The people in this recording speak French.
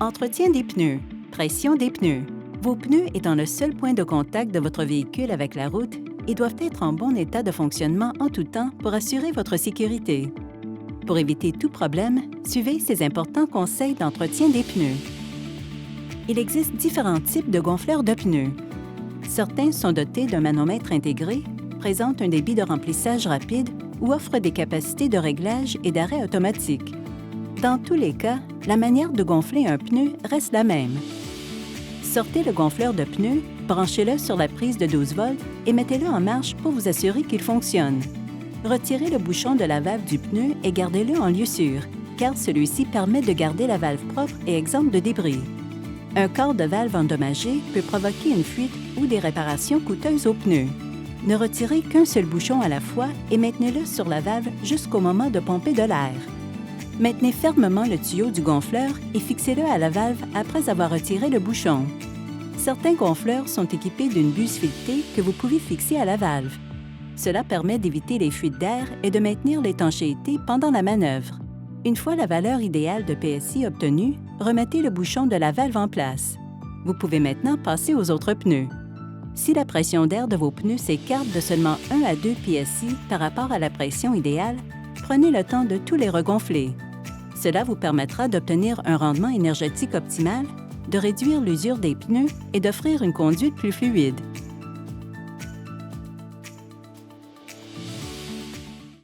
Entretien des pneus. Pression des pneus. Vos pneus étant le seul point de contact de votre véhicule avec la route, ils doivent être en bon état de fonctionnement en tout temps pour assurer votre sécurité. Pour éviter tout problème, suivez ces importants conseils d'entretien des pneus. Il existe différents types de gonfleurs de pneus. Certains sont dotés d'un manomètre intégré, présentent un débit de remplissage rapide ou offrent des capacités de réglage et d'arrêt automatique. Dans tous les cas, la manière de gonfler un pneu reste la même. Sortez le gonfleur de pneus, branchez-le sur la prise de 12 volts et mettez-le en marche pour vous assurer qu'il fonctionne. Retirez le bouchon de la valve du pneu et gardez-le en lieu sûr, car celui-ci permet de garder la valve propre et exempte de débris. Un corps de valve endommagé peut provoquer une fuite ou des réparations coûteuses aux pneus. Ne retirez qu'un seul bouchon à la fois et maintenez-le sur la valve jusqu'au moment de pomper de l'air. Maintenez fermement le tuyau du gonfleur et fixez-le à la valve après avoir retiré le bouchon. Certains gonfleurs sont équipés d'une buse filetée que vous pouvez fixer à la valve. Cela permet d'éviter les fuites d'air et de maintenir l'étanchéité pendant la manœuvre. Une fois la valeur idéale de PSI obtenue, remettez le bouchon de la valve en place. Vous pouvez maintenant passer aux autres pneus. Si la pression d'air de vos pneus s'écarte de seulement 1 à 2 PSI par rapport à la pression idéale, prenez le temps de tous les regonfler. Cela vous permettra d'obtenir un rendement énergétique optimal, de réduire l'usure des pneus et d'offrir une conduite plus fluide.